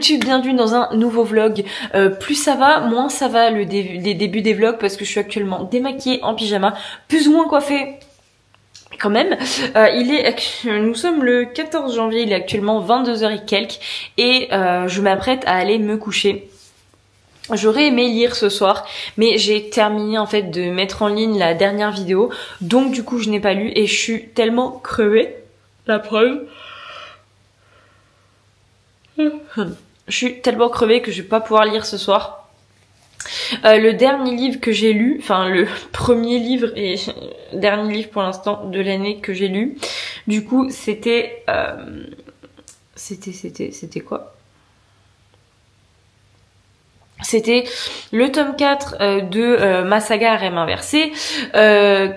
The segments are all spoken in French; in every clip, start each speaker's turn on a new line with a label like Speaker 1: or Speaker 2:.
Speaker 1: YouTube, bienvenue dans un nouveau vlog. Plus ça va, moins ça va les débuts des vlogs parce que je suis actuellement démaquillée en pyjama, plus ou moins coiffée. Quand même, nous sommes le 14 janvier, il est actuellement 22 h et quelques et je m'apprête à aller me coucher. J'aurais aimé lire ce soir, mais j'ai terminé en fait de mettre en ligne la dernière vidéo, donc du coup je n'ai pas lu et je suis tellement crevée, la preuve. Je suis tellement crevée que je vais pas pouvoir lire ce soir. Le dernier livre que j'ai lu, enfin le premier livre et dernier livre pour l'instant de l'année que j'ai lu, du coup c'était quoi? C'était le tome 4 de ma saga Harem Inversé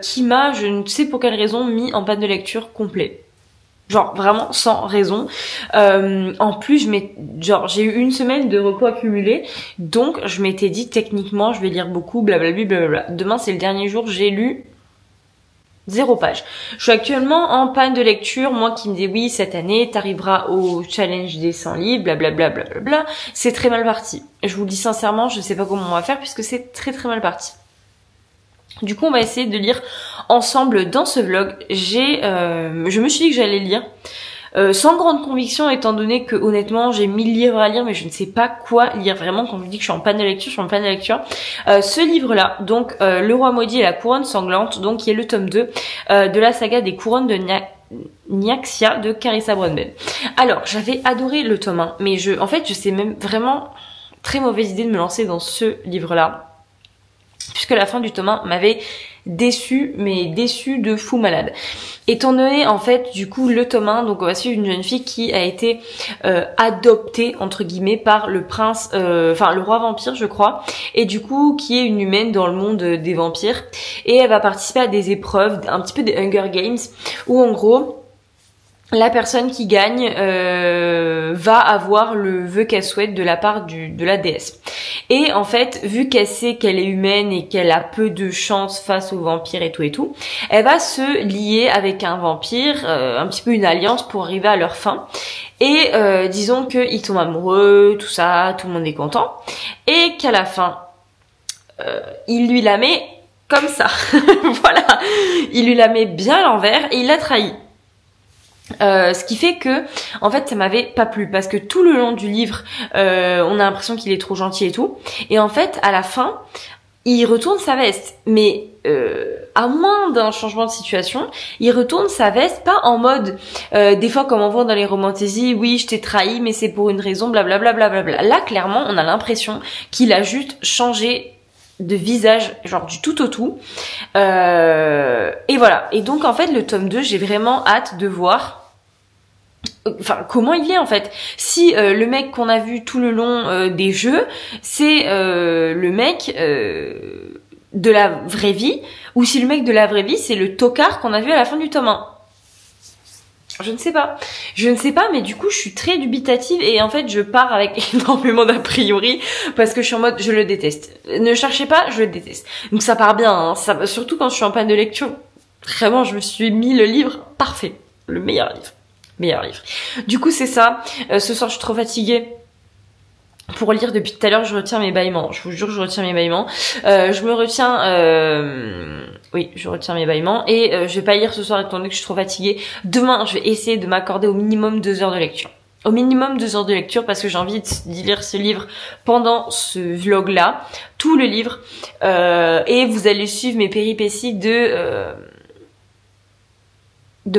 Speaker 1: qui m'a, je ne sais pour quelle raison, mis en panne de lecture complet. Genre vraiment sans raison. En plus j'ai eu une semaine de repos accumulé, donc je m'étais dit techniquement je vais lire beaucoup, blablabla, blablabla. Demain c'est le dernier jour, j'ai lu 0 page. Je suis actuellement en panne de lecture, moi qui me dis oui cette année t'arriveras au challenge des 100 livres, blablabla, blablabla. C'est très mal parti. Je vous le dis sincèrement, je ne sais pas comment on va faire puisque c'est très très mal parti. Du coup on va essayer de lire ensemble dans ce vlog. Je me suis dit que j'allais lire sans grande conviction étant donné que honnêtement j'ai 1000 livres à lire mais je ne sais pas quoi lire vraiment. Quand je dis que je suis en panne de lecture, je suis en panne de lecture. Ce livre là, donc Le Roi Maudit et la Couronne Sanglante, donc qui est le tome 2 de la saga des couronnes de Nyaxia de Carissa Brownbell. Alors j'avais adoré le tome 1 mais en fait je sais même vraiment très mauvaise idée de me lancer dans ce livre là puisque la fin du tome 1 m'avait déçu, mais déçu de fou malade. Étant donné en fait du coup le tome 1, donc on va suivre une jeune fille qui a été adoptée entre guillemets par le prince, enfin le roi vampire je crois, et du coup qui est une humaine dans le monde des vampires, et elle va participer à des épreuves, un petit peu des Hunger Games, où en gros la personne qui gagne va avoir le vœu qu'elle souhaite de la part de la déesse. Et en fait, vu qu'elle sait qu'elle est humaine et qu'elle a peu de chance face aux vampires et tout, elle va se lier avec un vampire, un petit peu une alliance pour arriver à leur fin. Et disons qu'ils tombent amoureux, tout ça, tout le monde est content. Et qu'à la fin, il lui la met comme ça. Voilà, il lui la met bien à l'envers et il la trahit. Ce qui fait que en fait ça m'avait pas plu parce que tout le long du livre on a l'impression qu'il est trop gentil et tout, et en fait à la fin il retourne sa veste, mais à moins d'un changement de situation, il retourne sa veste pas en mode des fois comme on voit dans les romantésies, oui je t'ai trahi mais c'est pour une raison, blablabla, blablabla. Là clairement on a l'impression qu'il a juste changé de visage, genre du tout au tout, et voilà. Et donc en fait le tome 2 j'ai vraiment hâte de voir comment il est en fait. Si le mec qu'on a vu tout le long des jeux c'est le mec de la vraie vie, ou si le mec de la vraie vie c'est le tocard qu'on a vu à la fin du tome 1. Je ne sais pas, mais du coup je suis très dubitative et en fait je pars avec énormément d'a priori parce que je suis en mode je le déteste. Ne cherchez pas, je le déteste. Donc ça part bien, hein, surtout quand je suis en panne de lecture. Vraiment, je me suis mis le livre parfait, le meilleur livre. Du coup c'est ça. Ce soir je suis trop fatiguée pour lire. Depuis tout à l'heure je retiens mes bâillements. Je vous jure je retiens mes bâillements. Oui, je retiens mes bâillements et je vais pas lire ce soir étant donné que je suis trop fatiguée. Demain, je vais essayer de m'accorder au minimum 2 heures de lecture. Au minimum 2 heures de lecture parce que j'ai envie d'y lire ce livre pendant ce vlog-là, tout le livre. Et vous allez suivre mes péripéties de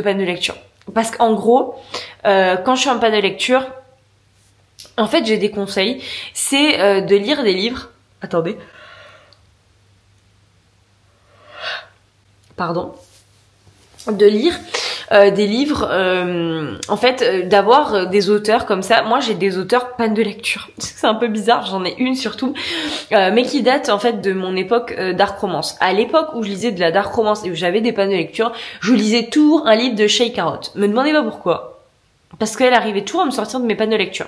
Speaker 1: panne de lecture. Parce qu'en gros, quand je suis en panne de lecture, en fait j'ai des conseils. C'est de lire des livres. Attendez. Pardon, de lire des livres, en fait, d'avoir des auteurs comme ça. Moi j'ai des auteurs panne de lecture, c'est un peu bizarre, j'en ai une surtout, mais qui date en fait de mon époque dark romance. À l'époque où je lisais de la dark romance et où j'avais des pannes de lecture, je lisais toujours un livre de Shay Carotte. Me demandez pas pourquoi, parce qu'elle arrivait toujours à me sortir de mes pannes de lecture.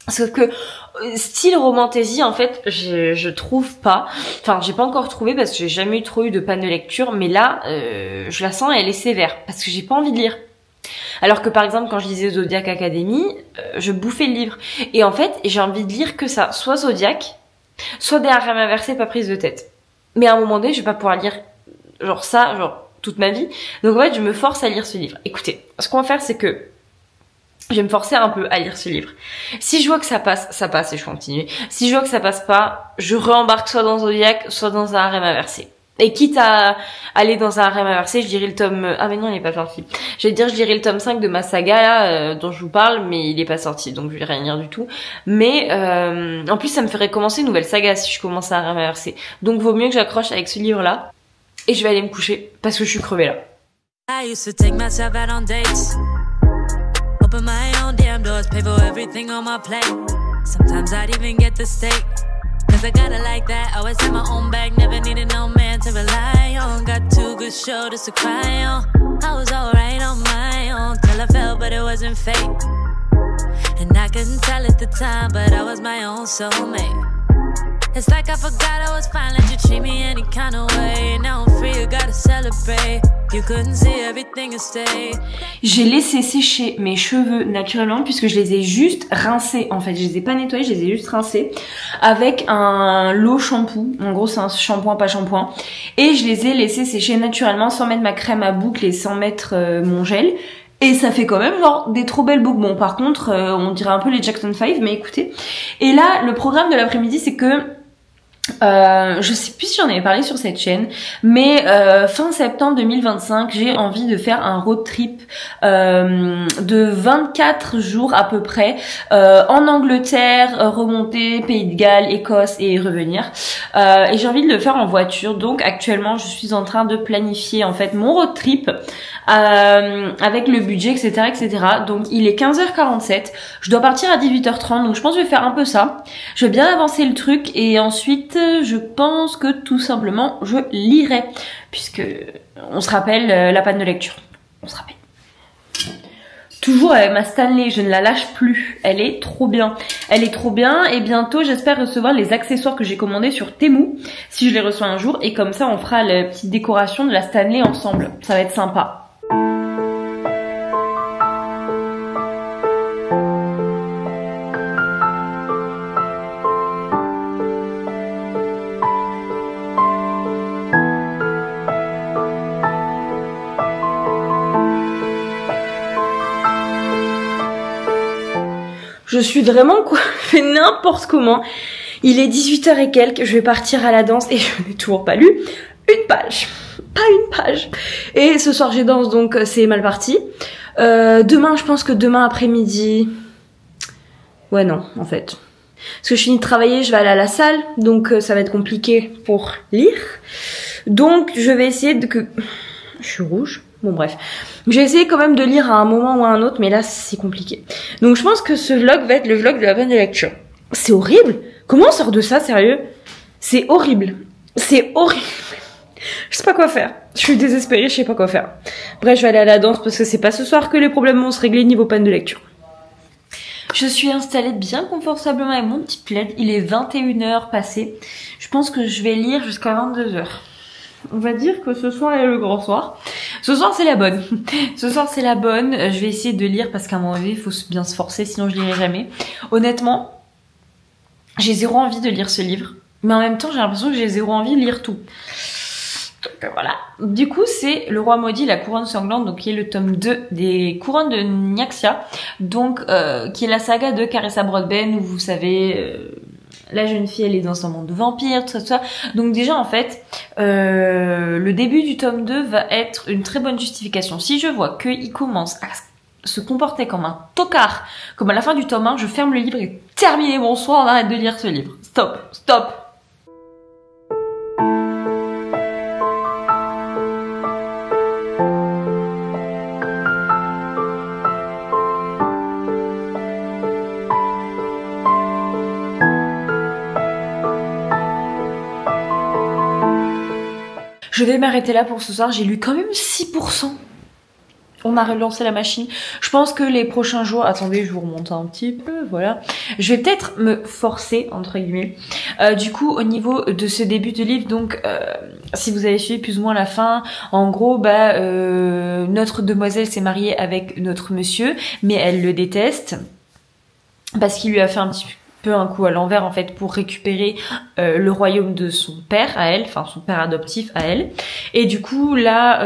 Speaker 1: Sauf que style romantasy en fait je trouve pas, enfin j'ai pas encore trouvé parce que j'ai jamais trop eu de panne de lecture, mais là je la sens, elle est sévère parce que j'ai pas envie de lire. Alors que par exemple, quand je lisais Zodiac Academy, je bouffais le livre. Et en fait, j'ai envie de lire que ça, soit Zodiac, soit des harem inversés pas prise de tête. Mais à un moment donné, je vais pas pouvoir lire genre ça, genre toute ma vie. Donc en fait, je me force à lire ce livre. Écoutez, ce qu'on va faire, c'est que je vais me forcer un peu à lire ce livre. Si je vois que ça passe et je continue. Si je vois que ça passe pas, je réembarque soit dans Zodiac, soit dans un harem inversé. Et quitte à aller dans un harem inversé, je dirais le tome... Ah mais non, il est pas sorti. Je dirais le tome 5 de ma saga là, dont je vous parle, mais il est pas sorti, donc je vais rien lire du tout. Mais en plus, ça me ferait commencer une nouvelle saga si je commence un harem inversé. Donc vaut mieux que j'accroche avec ce livre-là. Et je vais aller me coucher, parce que je suis crevée là.
Speaker 2: I used to take myself out on dates. Open my own damn doors, pay for everything on my plate. Sometimes I'd even get the steak. Cause I gotta like that, always had my own bag. Never needed no man to rely on. Got two good shoulders to cry on. I was alright on my own till I fell, but it wasn't fate. And I couldn't tell at the time, but I was my own soulmate. It's like I forgot I was fine, let you treat me any kind of way. Now I'm free, you gotta celebrate. You couldn't see everything and stay.
Speaker 1: J'ai laissé sécher mes cheveux naturellement puisque je les ai juste rincés. En fait, je les ai pas nettoyés, je les ai juste rincés avec un lot shampoo. En gros, c'est un shampoing pas shampoing. Et je les ai laissés sécher naturellement sans mettre ma crème à boucle et sans mettre mon gel. Et ça fait quand même genre des trop belles boucles. Bon, par contre, on dirait un peu les Jackson 5, mais écoutez. Et là, le programme de l'après-midi, c'est que je sais plus si j'en avais parlé sur cette chaîne, mais fin septembre 2025, j'ai envie de faire un road trip de 24 jours à peu près en Angleterre, remonter Pays de Galles, Écosse et revenir. Et j'ai envie de le faire en voiture. Donc actuellement, je suis en train de planifier en fait mon road trip avec le budget, etc., etc. Donc il est 15h47. Je dois partir à 18h30. Donc je pense que je vais faire un peu ça. Je vais bien avancer le truc et ensuite je pense que tout simplement je lirai, puisque on se rappelle la panne de lecture, on se rappelle. Toujours avec ma Stanley, je ne la lâche plus, elle est trop bien. Elle est trop bien et bientôt j'espère recevoir les accessoires que j'ai commandés sur Temu, si je les reçois un jour, et comme ça on fera la petite décoration de la Stanley ensemble, ça va être sympa. Je suis vraiment fait n'importe comment. Il est 18h et quelques, je vais partir à la danse et je n'ai toujours pas lu une page. Pas une page. Et ce soir j'ai danse, donc c'est mal parti. Demain, je pense que demain après-midi... Ouais non, en fait. Parce que je finis de travailler, je vais aller à la salle, donc ça va être compliqué pour lire. Donc je vais essayer de que... Je suis rouge. Bon bref, j'ai essayé quand même de lire à un moment ou à un autre, mais là c'est compliqué. Donc je pense que ce vlog va être le vlog de la panne de lecture. C'est horrible. Comment on sort de ça, sérieux? C'est horrible. C'est horrible. Je sais pas quoi faire. Je suis désespérée, je sais pas quoi faire. Bref, je vais aller à la danse parce que c'est pas ce soir que les problèmes vont se régler niveau panne de lecture. Je suis installée bien confortablement avec mon petit plaid. Il est 21h passé. Je pense que je vais lire jusqu'à 22h. On va dire que ce soir est le grand soir. Ce soir c'est la bonne. Ce soir c'est la bonne. Je vais essayer de lire parce qu'à un moment donné il faut bien se forcer, sinon je lirai jamais. Honnêtement, j'ai zéro envie de lire ce livre. Mais en même temps j'ai l'impression que j'ai zéro envie de lire tout. Donc voilà. Du coup c'est Le Roi Maudit, la couronne sanglante, donc qui est le tome 2 des couronnes de Nyaxia. Donc qui est la saga de Carissa Broadbent où vous savez... la jeune fille, elle est dans un monde de vampires, tout ça, tout ça. Donc déjà, en fait, le début du tome 2 va être une très bonne justification. Si je vois qu'il commence à se comporter comme un tocard, comme à la fin du tome 1, je ferme le livre et terminé, bonsoir, on arrête de lire ce livre. Stop, stop. Je vais m'arrêter là pour ce soir. J'ai lu quand même 6%. On a relancé la machine. Je pense que les prochains jours... Attendez, je vous remonte un petit peu, voilà. Je vais peut-être me forcer, entre guillemets. Du coup, au niveau de ce début de livre, donc, si vous avez suivi plus ou moins la fin, en gros, notre demoiselle s'est mariée avec notre monsieur, mais elle le déteste, parce qu'il lui a fait un petit peu un coup à l'envers en fait pour récupérer le royaume de son père à elle, enfin son père adoptif à elle. Et du coup là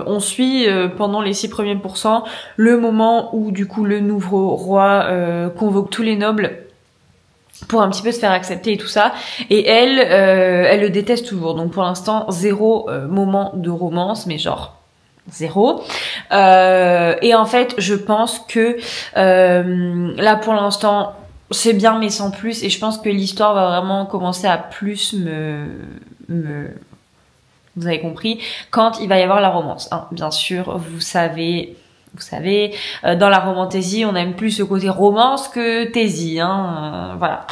Speaker 1: on suit pendant les 6 premiers pourcents le moment où du coup le nouveau roi convoque tous les nobles pour un petit peu se faire accepter et tout ça. Et elle le déteste toujours. Donc pour l'instant 0 moment de romance, mais genre 0. Et en fait je pense que là pour l'instant c'est bien mais sans plus, et je pense que l'histoire va vraiment commencer à plus vous avez compris, quand il va y avoir la romance, hein. Bien sûr, vous savez, dans la romantaisie, on aime plus ce côté romance que taisie, hein, voilà.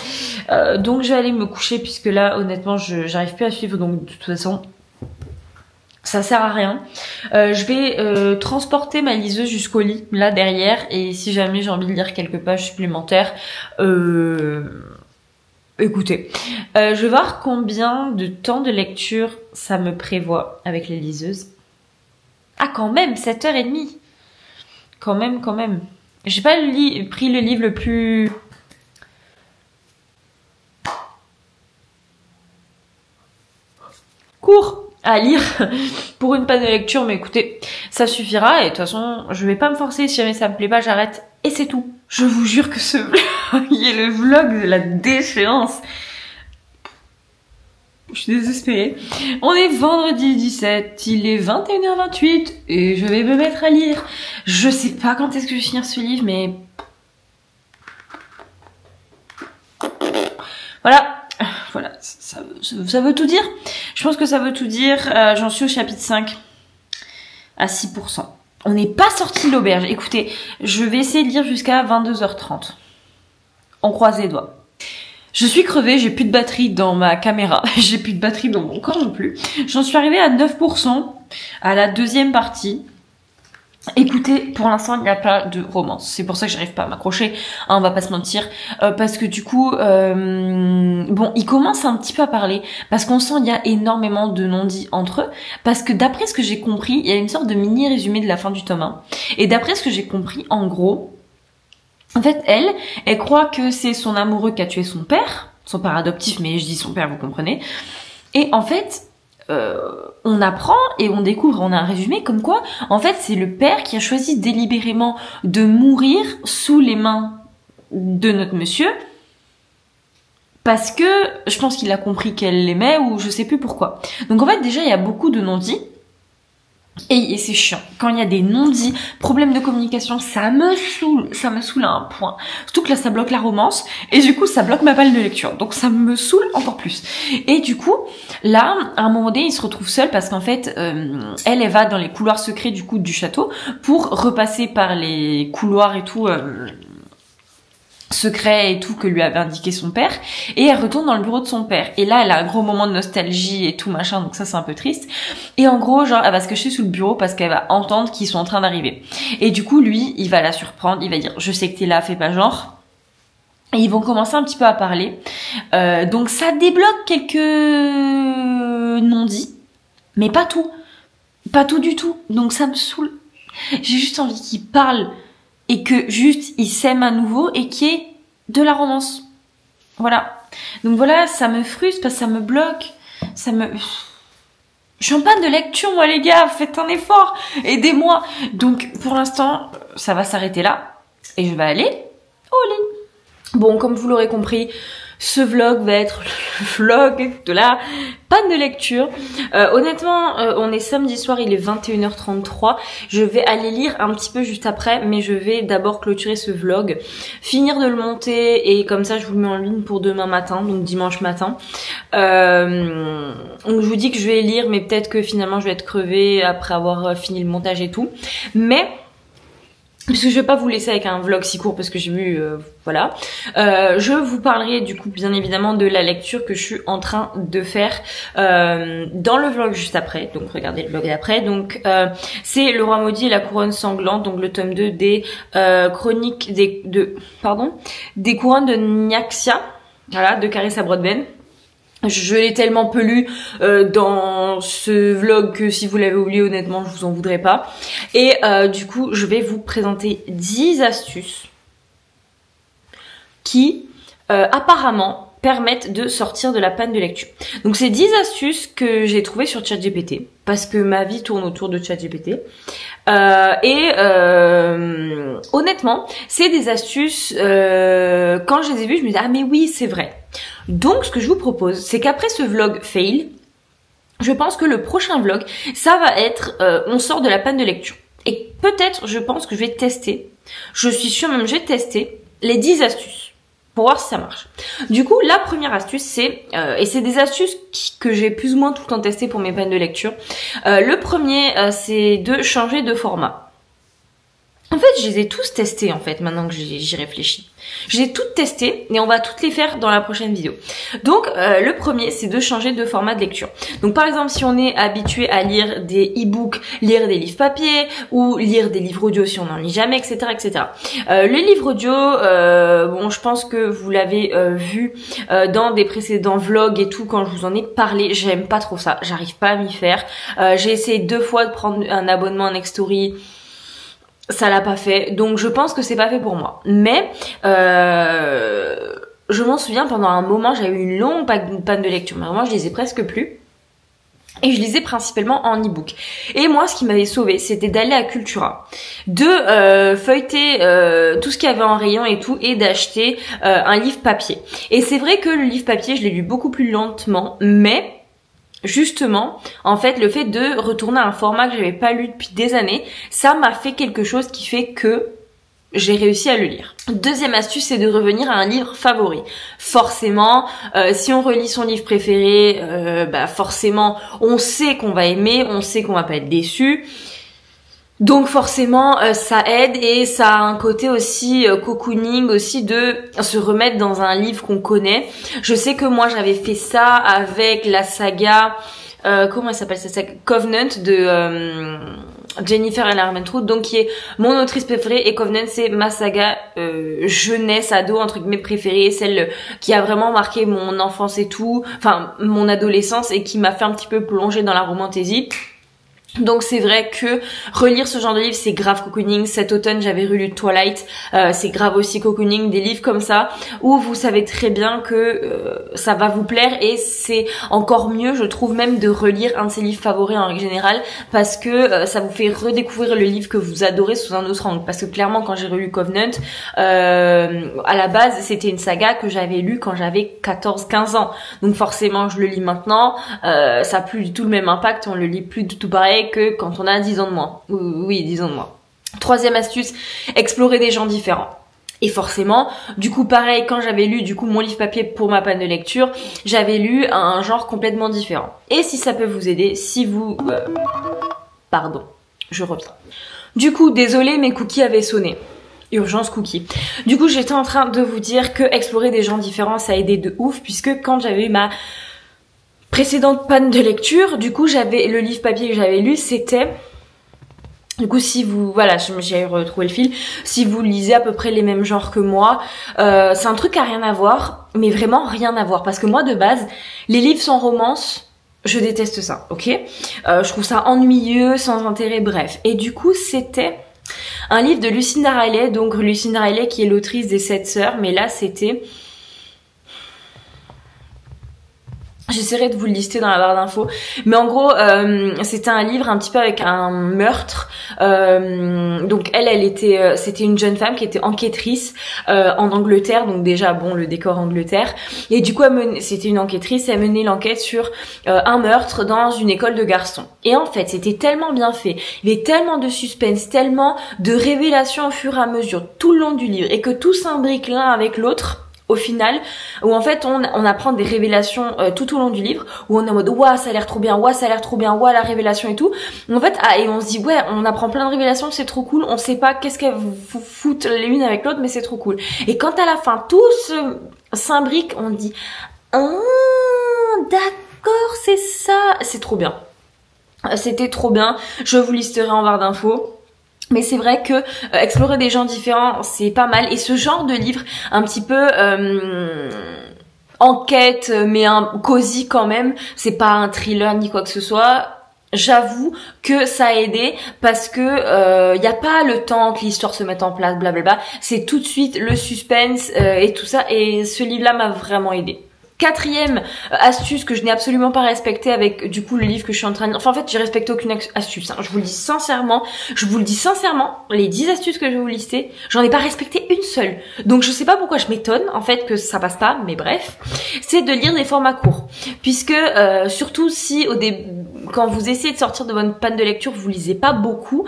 Speaker 1: Donc je vais aller me coucher puisque là, honnêtement, j'arrive plus à suivre, donc de toute façon, ça sert à rien. Je vais transporter ma liseuse jusqu'au lit, là derrière, et si jamais j'ai envie de lire quelques pages supplémentaires, écoutez. Je vais voir combien de temps de lecture ça me prévoit avec les liseuses. Ah quand même, 7h30. Quand même. J'ai pas pris le livre le plus... court à lire pour une panne de lecture, mais écoutez, ça suffira, et de toute façon, je vais pas me forcer, si jamais ça me plaît pas, j'arrête, et c'est tout. Je vous jure que ce vlog, il est le vlog de la déchéance. Je suis désespérée. On est vendredi 17, il est 21h28, et je vais me mettre à lire. Je sais pas quand est-ce que je vais finir ce livre, mais... Voilà, ça veut tout dire. Je pense que ça veut tout dire. J'en suis au chapitre 5 à 6%. On n'est pas sorti de l'auberge. Écoutez, je vais essayer de lire jusqu'à 22h30. On croise les doigts. Je suis crevée, j'ai plus de batterie dans ma caméra. J'ai plus de batterie dans mon corps non plus. J'en suis arrivée à 9% à la deuxième partie. Écoutez, pour l'instant, il n'y a pas de romance. C'est pour ça que j'arrive pas à m'accrocher. Hein, on va pas se mentir. Parce que du coup, bon, ils commencent un petit peu à parler. Parce qu'on sent qu'il y a énormément de non-dits entre eux. Parce que d'après ce que j'ai compris, il y a une sorte de mini-résumé de la fin du tome 1. Et d'après ce que j'ai compris, en gros, en fait, elle croit que c'est son amoureux qui a tué son père adoptif, mais je dis son père, vous comprenez. Et en fait... on apprend et on découvre, on a un résumé comme quoi, en fait, c'est le père qui a choisi délibérément de mourir sous les mains de notre monsieur, parce que je pense qu'il a compris qu'elle l'aimait, ou je sais plus pourquoi. Donc en fait, déjà, il y a beaucoup de non-dits, et c'est chiant. Quand il y a des non-dits, problèmes de communication, ça me saoule à un point. Surtout que là, ça bloque la romance, et du coup, ça bloque ma palle de lecture. Donc ça me saoule encore plus. Et du coup, là, à un moment donné, il se retrouve seul parce qu'en fait, elle va dans les couloirs secrets du coup du château pour repasser par les couloirs et tout... secret et tout que lui avait indiqué son père, et elle retourne dans le bureau de son père, et là elle a un gros moment de nostalgie et tout machin, donc ça c'est un peu triste, et en gros genre elle va se cacher sous le bureau parce qu'elle va entendre qu'ils sont en train d'arriver, et du coup lui il va la surprendre, il va dire je sais que t'es là, fais pas genre, et ils vont commencer un petit peu à parler, donc ça débloque quelques non-dits, mais pas tout du tout, donc ça me saoule. J'ai juste envie qu'ils parlent et que juste ils s'aiment à nouveau et qu'il y ait de la romance. Voilà. Donc voilà, ça me frustre parce que ça me bloque. Je suis en panne de lecture, moi les gars, faites un effort, aidez-moi. Donc pour l'instant, ça va s'arrêter là et je vais aller au lit. Bon, comme vous l'aurez compris, ce vlog va être le vlog de la panne de lecture. Honnêtement, on est samedi soir, il est 21h33. Je vais aller lire un petit peu juste après, mais je vais d'abord clôturer ce vlog, finir de le monter, et comme ça je vous le mets en ligne pour demain matin, donc dimanche matin. Donc je vous dis que je vais lire, mais peut-être que finalement je vais être crevée après avoir fini le montage et tout. Mais puisque je vais pas vous laisser avec un vlog si court parce que j'ai vu, voilà. Je vous parlerai du coup bien évidemment de la lecture que je suis en train de faire dans le vlog juste après. Donc regardez le vlog d'après. Donc c'est Le Roi Maudit et la Couronne Sanglante, donc le tome 2 des chroniques des couronnes de Nyaxia, voilà, de Carissa Broadbent. Je l'ai tellement peu lu dans ce vlog que si vous l'avez oublié, honnêtement, je vous en voudrais pas. Et du coup, je vais vous présenter 10 astuces qui apparemment permettent de sortir de la panne de lecture. Donc c'est 10 astuces que j'ai trouvées sur ChatGPT parce que ma vie tourne autour de ChatGPT. Honnêtement, c'est des astuces, quand je les ai vues, je me dis ah mais oui, c'est vrai. Donc ce que je vous propose, c'est qu'après ce vlog fail, je pense que le prochain vlog, ça va être on sort de la panne de lecture. Et peut-être, je pense que je vais tester, je suis sûre même, je vais tester les 10 astuces pour voir si ça marche. Du coup, la première astuce, c'est, et c'est des astuces que j'ai plus ou moins tout le temps testé pour mes pannes de lecture. Le premier, c'est de changer de format. En fait, je les ai tous testés, en fait, maintenant que j'y réfléchis. Je les ai toutes testées et on va toutes les faire dans la prochaine vidéo. Donc, le premier, c'est de changer de format de lecture. Donc, par exemple, si on est habitué à lire des e-books, lire des livres papier ou lire des livres audio si on n'en lit jamais, etc., etc. Le livre audio, bon, je pense que vous l'avez vu dans des précédents vlogs et tout, quand je vous en ai parlé, j'aime pas trop ça. J'arrive pas à m'y faire. J'ai essayé 2 fois de prendre un abonnement à Nextory. Ça l'a pas fait, donc je pense que c'est pas fait pour moi. Mais je m'en souviens, pendant un moment, j'avais eu une longue panne de lecture. Mais vraiment, je lisais presque plus. Et je lisais principalement en e-book. Et moi, ce qui m'avait sauvée, c'était d'aller à Cultura, de feuilleter tout ce qu'il y avait en rayon et tout, et d'acheter un livre papier. Et c'est vrai que le livre papier, je l'ai lu beaucoup plus lentement, mais justement, en fait, le fait de retourner à un format que j'avais pas lu depuis des années, ça m'a fait quelque chose qui fait que j'ai réussi à le lire. Deuxième astuce, c'est de revenir à un livre favori. Forcément, si on relit son livre préféré, forcément, on sait qu'on va aimer, on sait qu'on va pas être déçu. Donc forcément ça aide, et ça a un côté aussi cocooning, aussi de se remettre dans un livre qu'on connaît. Je sais que moi j'avais fait ça avec la saga, comment elle s'appelle cette saga, Covenant de Jennifer L. Armentrout, donc qui est mon autrice préférée, et Covenant c'est ma saga jeunesse ado entre guillemets préférée, celle qui a vraiment marqué mon enfance et tout, enfin mon adolescence, et qui m'a fait un petit peu plonger dans la romantaisie. Donc c'est vrai que relire ce genre de livre, c'est grave cocooning. Cet automne j'avais relu Twilight, c'est grave aussi cocooning, des livres comme ça où vous savez très bien que ça va vous plaire, et c'est encore mieux, je trouve, même de relire un de ses livres favoris en règle générale, parce que ça vous fait redécouvrir le livre que vous adorez sous un autre angle. Parce que clairement, quand j'ai relu Covenant, à la base c'était une saga que j'avais lue quand j'avais 14-15 ans, donc forcément je le lis maintenant, ça a plus du tout le même impact, on le lit plus du tout pareil que quand on a 10 ans de moins. Oui, 10 ans de moins. Troisième astuce, explorer des genres différents. Et forcément, du coup pareil, quand j'avais lu du coup mon livre papier pour ma panne de lecture, j'avais lu un genre complètement différent. Et si ça peut vous aider, si vous... Pardon, je reviens. Du coup, désolé, mes cookies avaient sonné. Urgence cookie. Du coup, j'étais en train de vous dire que explorer des genres différents, ça a aidé de ouf, puisque quand j'avais eu ma précédente panne de lecture, du coup j'avais le livre papier que j'avais lu, c'était, du coup si vous, voilà, j'ai retrouvé le fil, si vous lisez à peu près les mêmes genres que moi, c'est un truc à rien à voir, mais vraiment rien à voir, parce que moi de base, les livres sans romance, je déteste ça, ok, je trouve ça ennuyeux, sans intérêt, bref, et du coup c'était un livre de Lucinda Riley, donc Lucinda Riley qui est l'autrice des 7 sœurs, mais là c'était... J'essaierai de vous le lister dans la barre d'infos. Mais en gros, c'était un livre un petit peu avec un meurtre. Donc elle était, c'était une jeune femme qui était enquêtrice en Angleterre. Donc déjà, bon, le décor Angleterre. Et du coup, c'était une enquêtrice. Elle menait l'enquête sur un meurtre dans une école de garçons. Et en fait, c'était tellement bien fait. Il y avait tellement de suspense, tellement de révélations au fur et à mesure tout le long du livre, et que tout s'imbrique l'un avec l'autre. au final, où en fait on apprend des révélations tout au long du livre, où on est en mode ouah ça a l'air trop bien, ouah ça a l'air trop bien, ouah la révélation et tout. En fait et on se dit ouais on apprend plein de révélations, c'est trop cool, on sait pas qu'est-ce qu'elles foutent l'une avec l'autre mais c'est trop cool. Et quand à la fin tout s'imbrique, on dit ah d'accord c'est ça, c'est trop bien. C'était trop bien, je vous listerai en barre d'infos. Mais c'est vrai que explorer des gens différents, c'est pas mal. Et ce genre de livre, un petit peu enquête, mais un cosy quand même, c'est pas un thriller ni quoi que ce soit. J'avoue que ça a aidé parce que y a pas le temps que l'histoire se mette en place, blablabla. C'est tout de suite le suspense et tout ça. Et ce livre-là m'a vraiment aidé. Quatrième astuce que je n'ai absolument pas respectée avec du coup le livre que je suis en train de... Enfin en fait j'ai respecté aucune astuce, hein. Je vous le dis sincèrement, les 10 astuces que je vais vous lister, j'en ai pas respecté une seule. Donc je sais pas pourquoi je m'étonne en fait que ça passe pas, mais bref. C'est de lire des formats courts. Puisque surtout si quand vous essayez de sortir de votre panne de lecture, vous lisez pas beaucoup.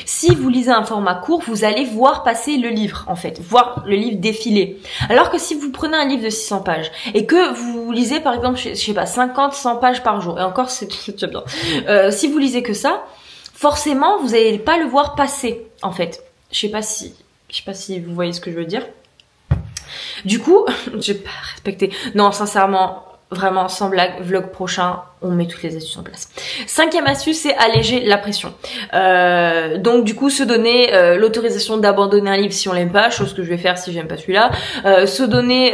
Speaker 1: Si vous lisez un format court, vous allez voir passer le livre en fait, voir le livre défiler. Alors que si vous prenez un livre de 600 pages et que vous lisez par exemple, je sais pas, 50-100 pages par jour, et encore c'est déjà bien. Si vous lisez que ça, forcément vous n'allez pas le voir passer en fait. Je sais pas si vous voyez ce que je veux dire. Du coup, j'ai pas respecté. Non, sincèrement, vraiment sans blague, vlog prochain, on met toutes les astuces en place. 5e astuce, c'est alléger la pression. Donc du coup, se donner l'autorisation d'abandonner un livre si on l'aime pas, chose que je vais faire si j'aime pas celui-là. Se donner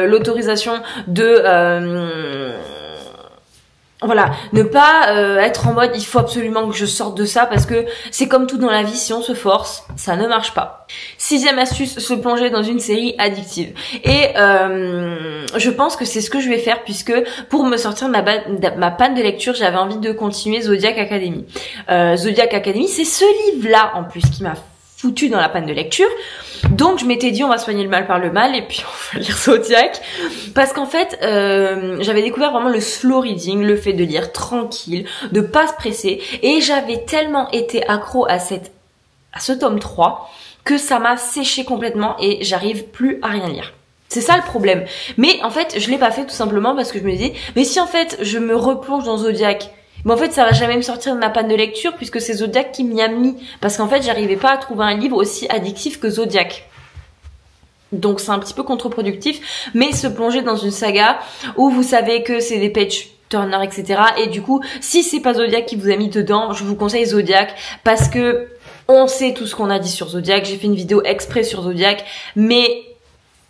Speaker 1: l'autorisation de voilà, ne pas être en mode il faut absolument que je sorte de ça parce que c'est comme tout dans la vie, si on se force, ça ne marche pas. 6e astuce, se plonger dans une série addictive. Et je pense que c'est ce que je vais faire puisque pour me sortir de ma panne de lecture, j'avais envie de continuer Zodiac Academy. Zodiac Academy, c'est ce livre-là en plus qui m'a foutu dans la panne de lecture. Donc je m'étais dit on va soigner le mal par le mal et puis on va lire Zodiac parce qu'en fait j'avais découvert vraiment le slow reading, le fait de lire tranquille, de pas se presser et j'avais tellement été accro à ce tome 3 que ça m'a séché complètement et j'arrive plus à rien lire. C'est ça le problème. Mais en fait je l'ai pas fait tout simplement parce que je me dis mais si en fait je me replonge dans Zodiac, mais en fait ça va jamais me sortir de ma panne de lecture puisque c'est Zodiac qui m'y a mis. Parce qu'en fait j'arrivais pas à trouver un livre aussi addictif que Zodiac. Donc c'est un petit peu contre-productif. Mais se plonger dans une saga où vous savez que c'est des page turners etc. Et du coup si c'est pas Zodiac qui vous a mis dedans, je vous conseille Zodiac. Parce que on sait tout ce qu'on a dit sur Zodiac. J'ai fait une vidéo exprès sur Zodiac. Mais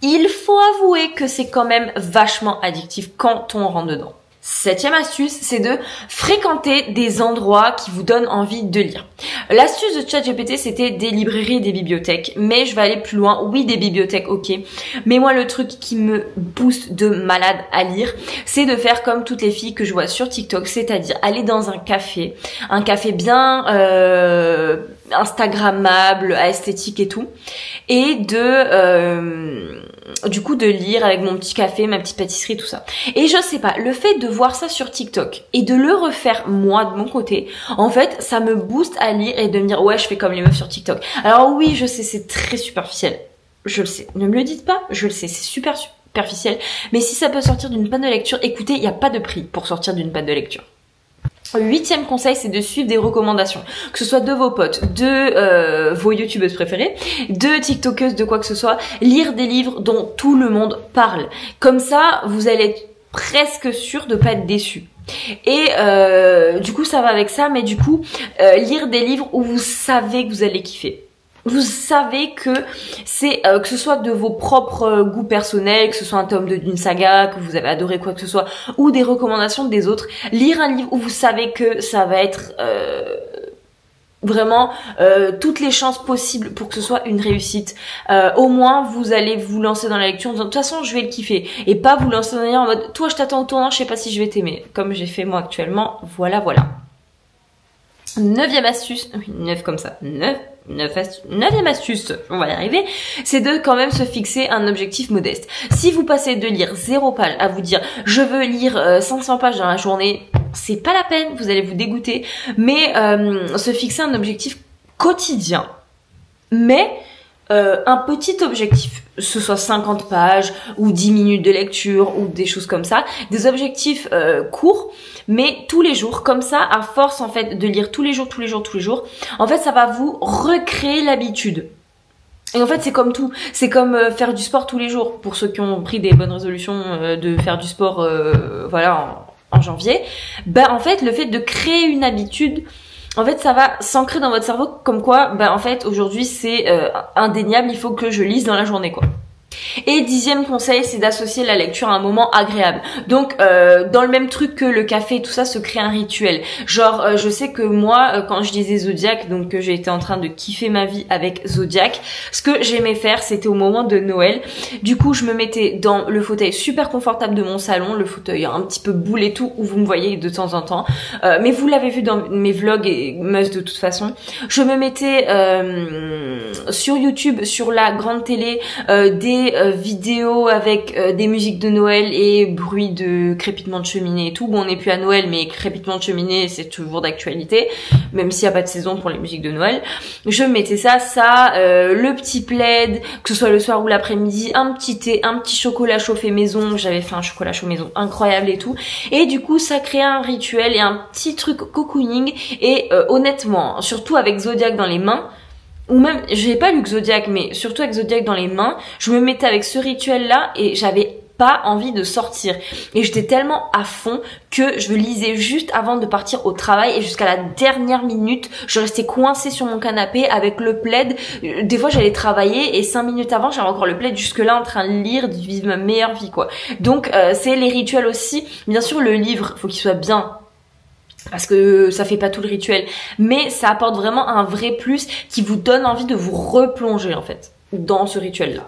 Speaker 1: il faut avouer que c'est quand même vachement addictif quand on rentre dedans. 7e astuce, c'est de fréquenter des endroits qui vous donnent envie de lire. L'astuce de ChatGPT, c'était des librairies et des bibliothèques. Mais je vais aller plus loin. Oui, des bibliothèques, ok. Mais moi, le truc qui me booste de malade à lire, c'est de faire comme toutes les filles que je vois sur TikTok, c'est-à-dire aller dans un café bien instagrammable, à esthétique et tout, et du coup de lire avec mon petit café, ma petite pâtisserie, tout ça. Et je sais pas, le fait de voir ça sur TikTok et de le refaire moi de mon côté, en fait ça me booste à lire et de me dire ouais je fais comme les meufs sur TikTok. Alors oui je sais c'est très superficiel, je le sais, ne me le dites pas, je le sais, c'est super superficiel, mais si ça peut sortir d'une panne de lecture, écoutez, il n'y a pas de prix pour sortir d'une panne de lecture. 8e conseil, c'est de suivre des recommandations, que ce soit de vos potes, de vos youtubeuses préférées, de tiktokeuses, de quoi que ce soit, lire des livres dont tout le monde parle. Comme ça, vous allez être presque sûr de pas être déçu. Et du coup, ça va avec ça, mais du coup, lire des livres où vous savez que vous allez kiffer. Vous savez que c'est que ce soit de vos propres goûts personnels, que ce soit un tome d'une saga que vous avez adoré, quoi que ce soit, ou des recommandations des autres, lire un livre où vous savez que ça va être vraiment toutes les chances possibles pour que ce soit une réussite. Au moins vous allez vous lancer dans la lecture en disant de toute façon je vais le kiffer, et pas vous lancer dans la lecture en mode toi je t'attends au tournant, je sais pas si je vais t'aimer, comme j'ai fait moi actuellement. Voilà. 9e astuce, 9 comme ça, 9e astuce, on va y arriver, c'est de quand même se fixer un objectif modeste. Si vous passez de lire 0 page à vous dire je veux lire 500 pages dans la journée, c'est pas la peine, vous allez vous dégoûter, mais se fixer un objectif quotidien, mais un petit objectif, ce soit 50 pages ou 10 minutes de lecture ou des choses comme ça, des objectifs courts, mais tous les jours, comme ça, à force en fait de lire tous les jours, en fait ça va vous recréer l'habitude. Et en fait c'est comme tout, c'est comme faire du sport tous les jours, pour ceux qui ont pris des bonnes résolutions de faire du sport voilà en janvier, en fait le fait de créer une habitude, en fait, ça va s'ancrer dans votre cerveau comme quoi, en fait, aujourd'hui, c'est indéniable, il faut que je lise dans la journée, quoi. Et 10e conseil, c'est d'associer la lecture à un moment agréable. Donc, dans le même truc que le café et tout ça, se crée un rituel. Genre, je sais que moi, quand je lisais Zodiac, donc j'ai été en train de kiffer ma vie avec Zodiac, ce que j'aimais faire, c'était au moment de Noël. Du coup, je me mettais dans le fauteuil super confortable de mon salon, le fauteuil un petit peu boule et tout, où vous me voyez de temps en temps. Mais vous l'avez vu dans mes vlogs et must de toute façon. Je me mettais sur YouTube, sur la grande télé, des vidéos avec des musiques de Noël et bruit de crépitement de cheminée et tout. Bon, on n'est plus à Noël, mais crépitement de cheminée, c'est toujours d'actualité, même s'il n'y a pas de saison pour les musiques de Noël. Je mettais ça, le petit plaid, que ce soit le soir ou l'après-midi, un petit thé, un petit chocolat chauffé maison. J'avais fait un chocolat chaud maison incroyable et tout. Et du coup, ça créait un rituel et un petit truc cocooning. Et honnêtement, surtout avec Zodiac dans les mains, ou même, j'ai pas lu que Zodiac, mais surtout avec Zodiac dans les mains, je me mettais avec ce rituel-là et j'avais pas envie de sortir. Et j'étais tellement à fond que je lisais juste avant de partir au travail et jusqu'à la dernière minute, je restais coincée sur mon canapé avec le plaid. Des fois, j'allais travailler et 5 minutes avant, j'avais encore le plaid jusque-là en train de lire, de vivre ma meilleure vie, quoi. Donc, c'est les rituels aussi. Bien sûr, le livre, faut qu'il soit bien, parce que ça fait pas tout le rituel, mais ça apporte vraiment un vrai plus qui vous donne envie de vous replonger en fait dans ce rituel là.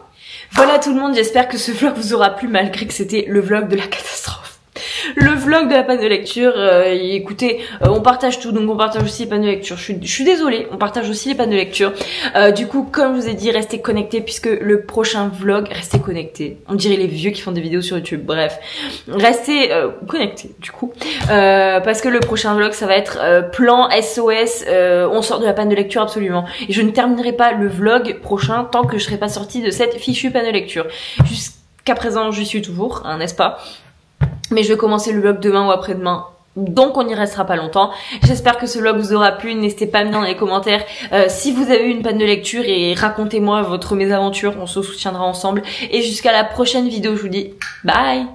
Speaker 1: Voilà tout le monde, j'espère que ce vlog vous aura plu malgré que c'était le vlog de la catastrophe. Le vlog de la panne de lecture, écoutez, on partage tout, donc on partage aussi les pannes de lecture. Je suis désolée, on partage aussi les pannes de lecture. Du coup, comme je vous ai dit, restez connectés puisque le prochain vlog, restez connectés. On dirait les vieux qui font des vidéos sur YouTube, bref. Restez connectés, du coup. Parce que le prochain vlog, ça va être plan SOS, on sort de la panne de lecture absolument. Et je ne terminerai pas le vlog prochain tant que je serai pas sortie de cette fichue panne de lecture. Jusqu'à présent, j'y suis toujours, hein, n'est-ce pas ? Mais je vais commencer le vlog demain ou après-demain. Donc on n'y restera pas longtemps. J'espère que ce vlog vous aura plu. N'hésitez pas à me dire dans les commentaires si vous avez eu une panne de lecture et racontez-moi votre mésaventure. On se soutiendra ensemble. Et jusqu'à la prochaine vidéo, je vous dis bye.